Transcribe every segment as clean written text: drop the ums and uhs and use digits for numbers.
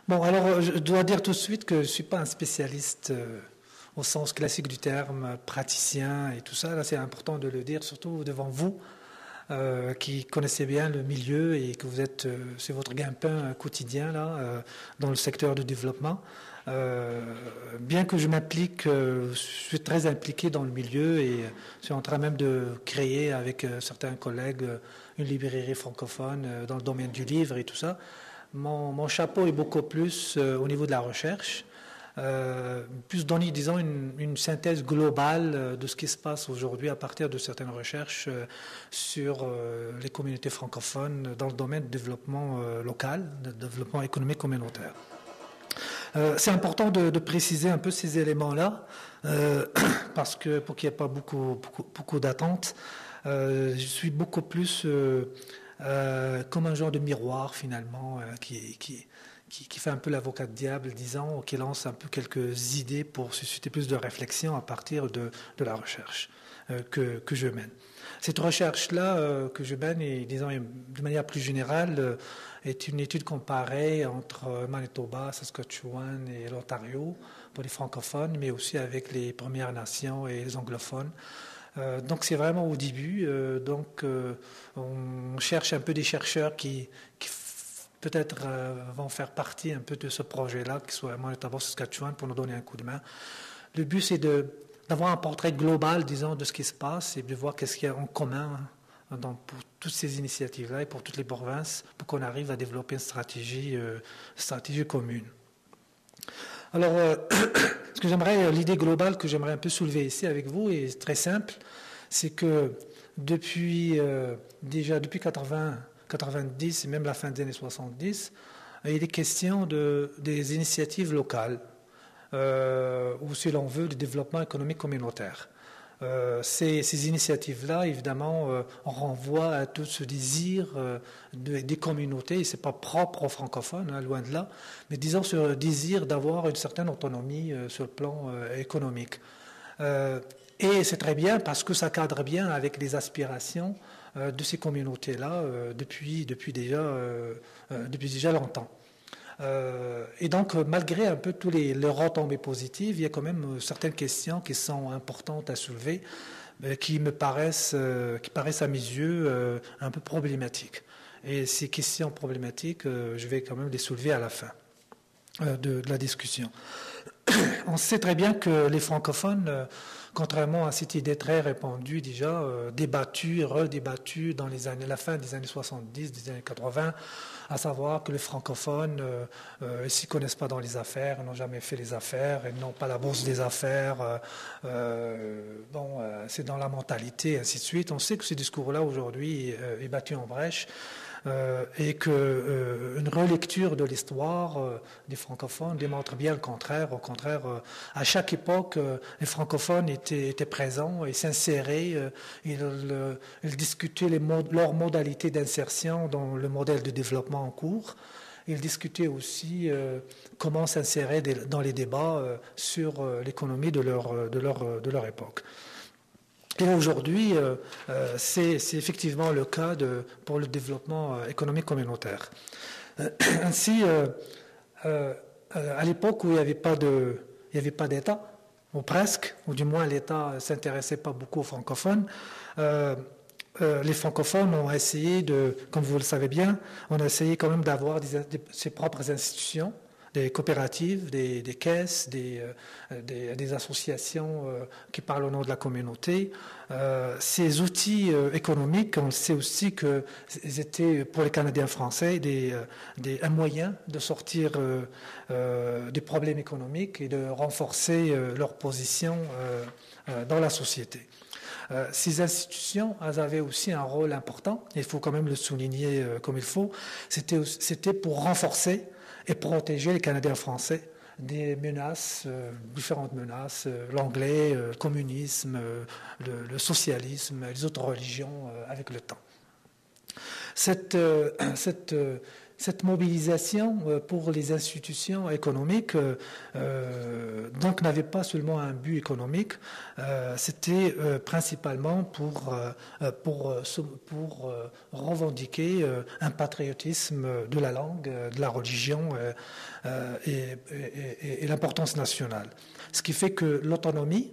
Bon, alors je dois dire tout de suite que je ne suis pas un spécialiste au sens classique du terme, praticien et tout ça. Là, c'est important de le dire, surtout devant vous, qui connaissez bien le milieu et que vous êtes, c'est votre gagne-pain quotidien là, dans le secteur du développement. Bien que je m'implique, je suis très impliqué dans le milieu et je suis en train même de créer avec certains collègues une librairie francophone dans le domaine du livre et tout ça. Mon chapeau est beaucoup plus au niveau de la recherche, plus donner, disons, une synthèse globale de ce qui se passe aujourd'hui à partir de certaines recherches sur les communautés francophones dans le domaine du développement local, du développement économique communautaire. C'est important de préciser un peu ces éléments-là, parce que pour qu'il n'y ait pas beaucoup d'attentes, je suis beaucoup plus comme un genre de miroir finalement qui fait un peu l'avocat de diable, disons, qui lance un peu quelques idées pour susciter plus de réflexion à partir de la recherche que je mène. Cette recherche-là que je mène, et disons de manière plus générale, est une étude comparée entre Manitoba, Saskatchewan et l'Ontario pour les francophones, mais aussi avec les Premières Nations et les anglophones. Donc c'est vraiment au début. On cherche un peu des chercheurs qui peut-être vont faire partie un peu de ce projet-là, qui soit Manitoba, Saskatchewan, pour nous donner un coup de main. Le but, c'est d'avoir un portrait global, disons, de ce qui se passe et de voir qu'est-ce qu'il y a en commun pour toutes ces initiatives-là et pour toutes les provinces, pour qu'on arrive à développer une stratégie commune. Alors, l'idée globale que j'aimerais un peu soulever ici avec vous est très simple, c'est que depuis 90 et même la fin des années 70, il est question des initiatives locales, ou si l'on veut, du développement économique communautaire. Ces initiatives-là, évidemment, on renvoie à tout ce désir des communautés, et ce n'est pas propre aux francophones, hein, loin de là, mais disons ce désir d'avoir une certaine autonomie sur le plan économique. Et c'est très bien parce que ça cadre bien avec les aspirations de ces communautés-là depuis déjà longtemps. Et donc, malgré un peu tous les retombées positives, il y a quand même certaines questions qui sont importantes à soulever, qui paraissent à mes yeux un peu problématiques. Et ces questions problématiques, je vais quand même les soulever à la fin de la discussion. On sait très bien que les francophones, contrairement à cette idée très répandue déjà, débattue et redébattue dans la fin des années 70, des années 80, à savoir que les francophones ne s'y connaissent pas dans les affaires, n'ont jamais fait les affaires, ils n'ont pas la bourse des affaires, c'est dans la mentalité, ainsi de suite. On sait que ce discours-là aujourd'hui est battu en brèche. Et qu'une relecture de l'histoire des francophones démontre bien le contraire. Au contraire, à chaque époque, les francophones étaient présents et s'inséraient. Ils discutaient leurs modalités d'insertion dans le modèle de développement en cours. Ils discutaient aussi comment s'insérer dans les débats sur l'économie de leur époque. Et aujourd'hui, c'est effectivement le cas pour le développement économique communautaire. Ainsi, à l'époque où il n'y avait pas d'État, ou presque, ou du moins l'État ne s'intéressait pas beaucoup aux francophones, les francophones ont essayé comme vous le savez bien, on a essayé quand même d'avoir ses propres institutions, des coopératives, des caisses, des associations qui parlent au nom de la communauté. Ces outils économiques, on sait aussi qu'ils étaient pour les Canadiens français un moyen de sortir des problèmes économiques et de renforcer leur position dans la société. Ces institutions, elles avaient aussi un rôle important, et il faut quand même le souligner comme il faut, c'était pour renforcer et protéger les Canadiens français des menaces, différentes menaces, l'anglais, le communisme, le socialisme, les autres religions avec le temps. Cette cette mobilisation pour les institutions économiques donc n'avait pas seulement un but économique, c'était principalement pour revendiquer un patriotisme de la langue, de la religion et l'importance nationale. Ce qui fait que l'autonomie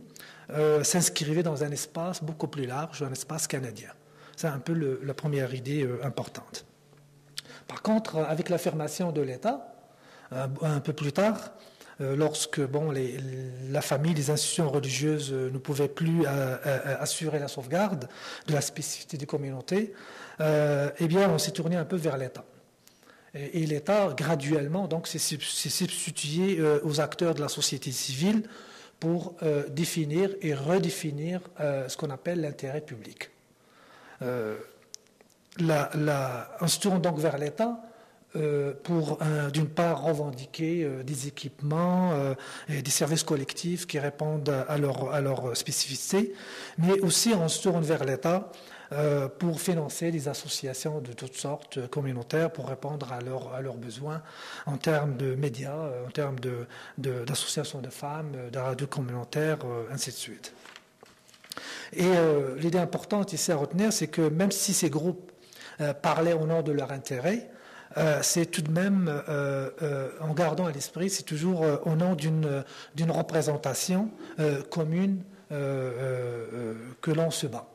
s'inscrivait dans un espace beaucoup plus large, un espace canadien. C'est un peu la première idée importante. Par contre, avec l'affirmation de l'État, un peu plus tard, lorsque la famille, les institutions religieuses ne pouvaient plus assurer la sauvegarde de la spécificité des communautés, eh bien, on s'est tourné un peu vers l'État. Et l'État, graduellement, donc, s'est substitué aux acteurs de la société civile pour définir et redéfinir ce qu'on appelle l'intérêt public. On se tourne donc vers l'État pour, d'une part, revendiquer des équipements et des services collectifs qui répondent à leur spécificité, mais aussi on se tourne vers l'État pour financer des associations de toutes sortes communautaires pour répondre à leurs besoins en termes de médias, en termes d'associations de femmes, de radios communautaires, ainsi de suite. Et l'idée importante ici à retenir, c'est que même si ces groupes parlaient au nom de leur intérêt, c'est tout de même, en gardant à l'esprit, c'est toujours au nom d'une représentation commune que l'on se bat.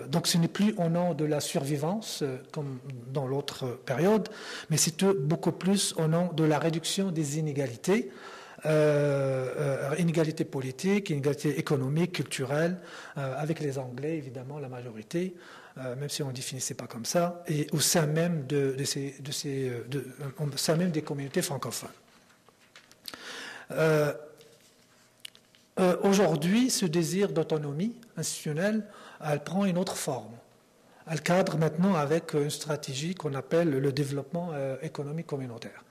Donc ce n'est plus au nom de la survivance, comme dans l'autre période, mais c'est beaucoup plus au nom de la réduction des inégalités, inégalités politiques, inégalités économiques, culturelles, avec les Anglais, évidemment, la majorité, même si on ne définissait pas comme ça, et au sein même, au sein même des communautés francophones. Aujourd'hui, ce désir d'autonomie institutionnelle, elle prend une autre forme. Elle cadre maintenant avec une stratégie qu'on appelle le développement économique communautaire.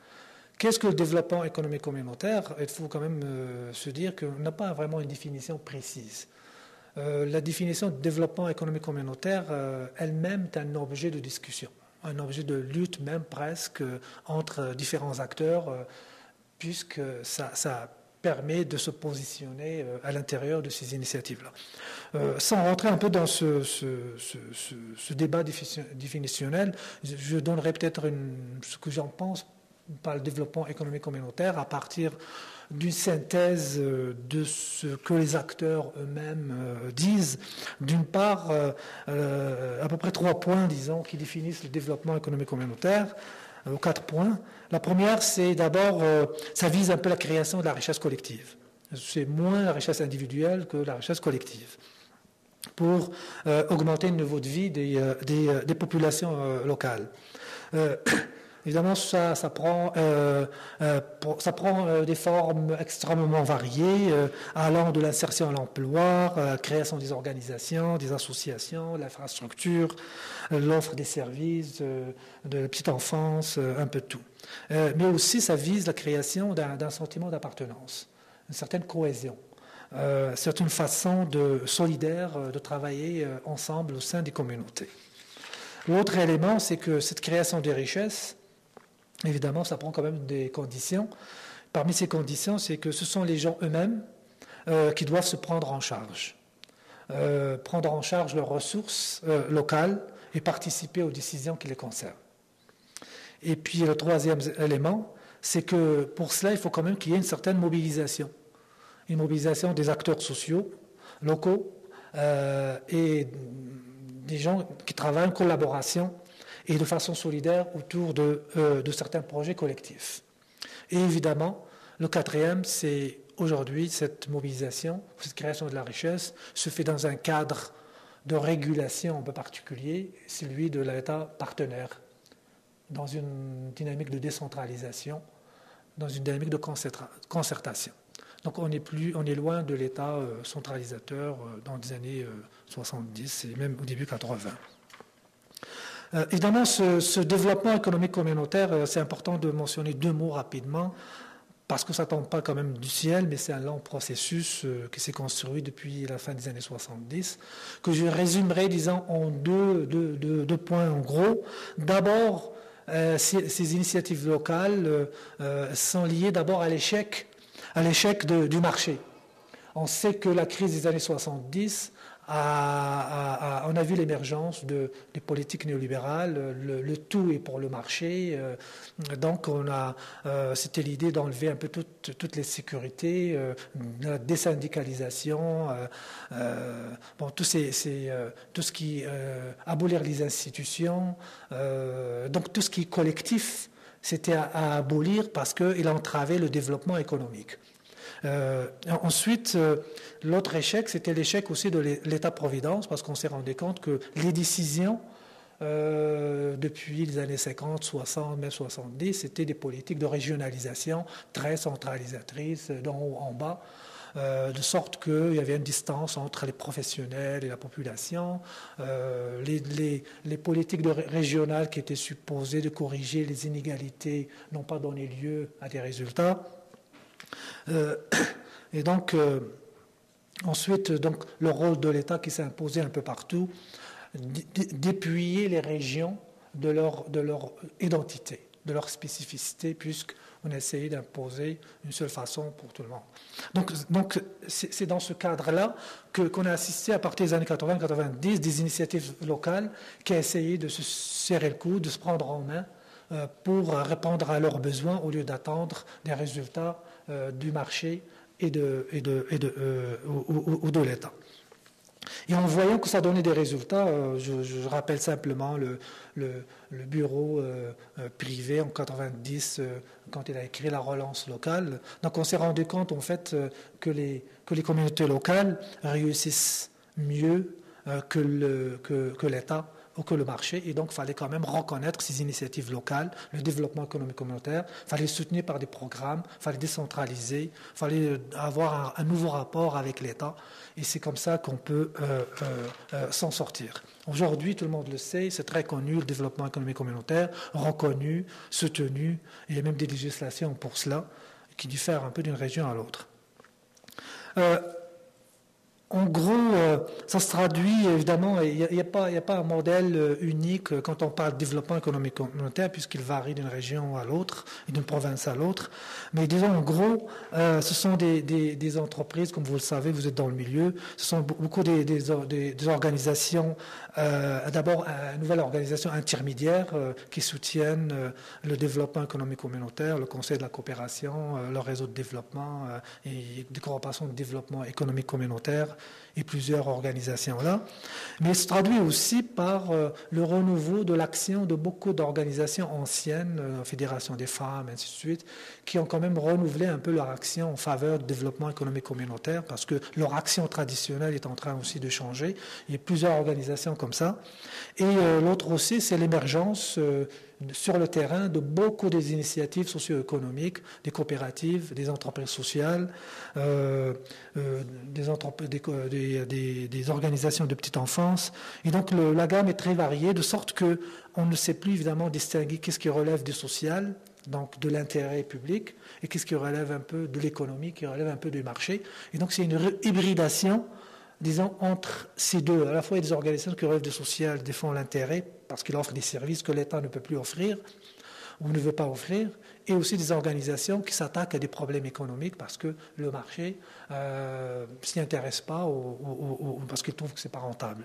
Qu'est-ce que le développement économique communautaire? Il faut quand même se dire qu'on n'a pas vraiment une définition précise. La définition de développement économique communautaire elle-même est un objet de discussion, un objet de lutte même presque entre différents acteurs, puisque ça permet de se positionner à l'intérieur de ces initiatives-là. Sans rentrer un peu dans ce débat définitionnel, je donnerai peut-être ce que j'en pense par le développement économique communautaire à partir d'une synthèse de ce que les acteurs eux-mêmes disent. D'une part, à peu près 3 points, disons, qui définissent le développement économique communautaire, 4 points. La première, c'est d'abord, ça vise un peu la création de la richesse collective. C'est moins la richesse individuelle que la richesse collective, pour augmenter le niveau de vie des populations locales. Évidemment, ça prend des formes extrêmement variées, allant de l'insertion à l'emploi, la création des organisations, des associations, l'infrastructure, l'offre des services, de la petite enfance, un peu de tout. Mais aussi, ça vise la création d'un sentiment d'appartenance, une certaine cohésion. C'est une façon solidaire de travailler ensemble au sein des communautés. L'autre élément, c'est que cette création des richesses, évidemment, ça prend quand même des conditions. Parmi ces conditions, c'est que ce sont les gens eux-mêmes qui doivent se prendre en charge. Prendre en charge leurs ressources locales et participer aux décisions qui les concernent. Et puis le troisième élément, c'est que pour cela, il faut quand même qu'il y ait une certaine mobilisation. Une mobilisation des acteurs sociaux, locaux, et des gens qui travaillent en collaboration et de façon solidaire autour de certains projets collectifs. Et évidemment, le quatrième, c'est aujourd'hui cette mobilisation, cette création de la richesse se fait dans un cadre de régulation un peu particulier, celui de l'État partenaire, dans une dynamique de décentralisation, dans une dynamique de concertation. Donc on est loin de l'État centralisateur dans les années 70 et même au début 80. Évidemment, ce développement économique communautaire, c'est important de mentionner 2 mots rapidement, parce que ça ne tombe pas quand même du ciel, mais c'est un long processus qui s'est construit depuis la fin des années 70, que je résumerai, disons, en deux points en gros. D'abord, ces initiatives locales sont liées d'abord à l'échec du marché. On sait que la crise des années 70 on a vu l'émergence des politiques néolibérales, le tout est pour le marché, donc c'était l'idée d'enlever un peu toutes les sécurités, la désyndicalisation, tout ce qui abolir les institutions, donc tout ce qui est collectif, c'était à abolir parce qu'il entravait le développement économique. Ensuite, l'autre échec, c'était l'échec aussi de l'État-providence, parce qu'on s'est rendu compte que les décisions, depuis les années 50, 60, même 70, c'était des politiques de régionalisation très centralisatrices, d'en haut en bas, de sorte qu'il y avait une distance entre les professionnels et la population. Les politiques régionales qui étaient supposées de corriger les inégalités n'ont pas donné lieu à des résultats. Et donc, ensuite, le rôle de l'État qui s'est imposé un peu partout, dépouiller les régions de leur identité, de leur spécificité, puisqu'on a essayé d'imposer une seule façon pour tout le monde. Donc c'est dans ce cadre-là qu'on a assisté à partir des années 80-90 des initiatives locales qui ont essayé de se serrer le coude, de se prendre en main pour répondre à leurs besoins au lieu d'attendre des résultats du marché ou de l'État. Et en voyant que ça donnait des résultats, je rappelle simplement le bureau privé en 90, quand il a écrit la relance locale. Donc on s'est rendu compte en fait que les communautés locales réussissent mieux que l'État ou que le marché, et donc il fallait quand même reconnaître ces initiatives locales, le développement économique communautaire, il fallait les soutenir par des programmes, il fallait décentraliser, il fallait avoir un nouveau rapport avec l'État, et c'est comme ça qu'on peut s'en sortir. Aujourd'hui, tout le monde le sait, c'est très connu, le développement économique communautaire, reconnu, soutenu, il y a même des législations pour cela, qui diffèrent un peu d'une région à l'autre. En gros, ça se traduit, évidemment, il n'y a pas un modèle unique quand on parle de développement économique communautaire, puisqu'il varie d'une région à l'autre et d'une province à l'autre. Mais disons, en gros, ce sont des entreprises, comme vous le savez, vous êtes dans le milieu, ce sont beaucoup des organisations, d'abord une nouvelle organisation intermédiaire qui soutiennent le développement économique communautaire, le Conseil de la coopération, le réseau de développement et de coopération de développement économique communautaire, et plusieurs organisations là, mais se traduit aussi par le renouveau de l'action de beaucoup d'organisations anciennes, Fédération des femmes, ainsi de suite, qui ont quand même renouvelé un peu leur action en faveur du développement économique communautaire, parce que leur action traditionnelle est en train aussi de changer. Il y a plusieurs organisations comme ça. Et l'autre aussi, c'est l'émergence sur le terrain de beaucoup des initiatives socio-économiques, des coopératives, des entreprises sociales, des organisations de petite enfance. Et donc la gamme est très variée, de sorte qu'on ne sait plus évidemment distinguer qu'est-ce qui relève du social, donc de l'intérêt public, et qu'est-ce qui relève un peu de l'économie, qui relève un peu du marché. Et donc c'est une hybridation, disons, entre ces deux. À la fois, il y a des organisations qui relèvent du social, défendent l'intérêt, parce qu'ils offrent des services que l'État ne peut plus offrir, ou ne veut pas offrir, et aussi des organisations qui s'attaquent à des problèmes économiques parce que le marché s'y intéresse pas ou parce qu'il trouve que c'est pas rentable.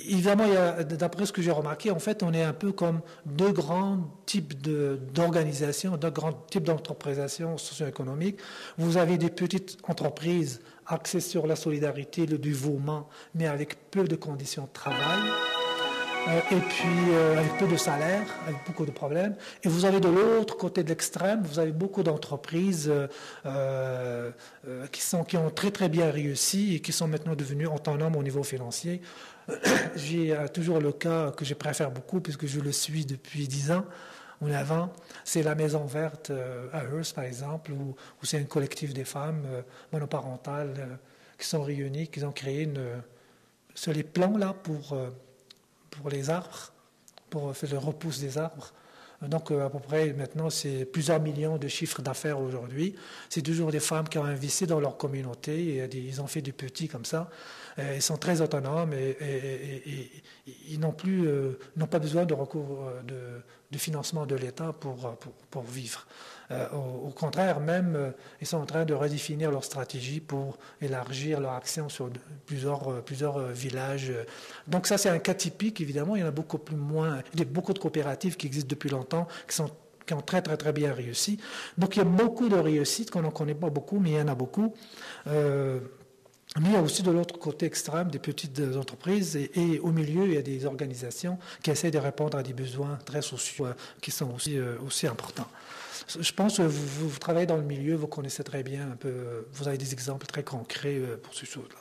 Évidemment, d'après ce que j'ai remarqué, en fait, on est un peu comme deux grands types d'organisations, deux grands types d'entreprisations socio-économiques. Vous avez des petites entreprises axées sur la solidarité, le dévouement, mais avec peu de conditions de travail. Et puis avec peu de salaire, avec beaucoup de problèmes. Et vous avez de l'autre côté de l'extrême, vous avez beaucoup d'entreprises qui ont très très bien réussi et qui sont maintenant devenues autonomes au niveau financier. J'ai toujours le cas que je préfère beaucoup puisque je le suis depuis 10 ans ou avant, c'est la Maison Verte à Hearst par exemple, où c'est un collectif des femmes monoparentales qui sont réunies, qui ont créé sur les plans là pour les arbres, pour faire le repousse des arbres. Donc à peu près maintenant c'est plusieurs millions de chiffres d'affaires aujourd'hui. C'est toujours des femmes qui ont investi dans leur communauté et ils ont fait du petit comme ça. Ils sont très autonomes et ils n'ont pas besoin de recours de financement de l'État pour vivre. Au contraire, même, ils sont en train de redéfinir leur stratégie pour élargir leur action sur plusieurs villages. Donc ça, c'est un cas typique, évidemment. Il y en a il y a beaucoup de coopératives qui existent depuis longtemps, qui ont très, très, très bien réussi. Donc il y a beaucoup de réussites qu'on n'en connaît pas beaucoup, mais il y en a beaucoup. Mais il y a aussi de l'autre côté extrême des petites entreprises et au milieu, il y a des organisations qui essaient de répondre à des besoins très sociaux qui sont aussi importants. Je pense que vous travaillez dans le milieu, vous connaissez très bien un peu, vous avez des exemples très concrets pour ces choses-là.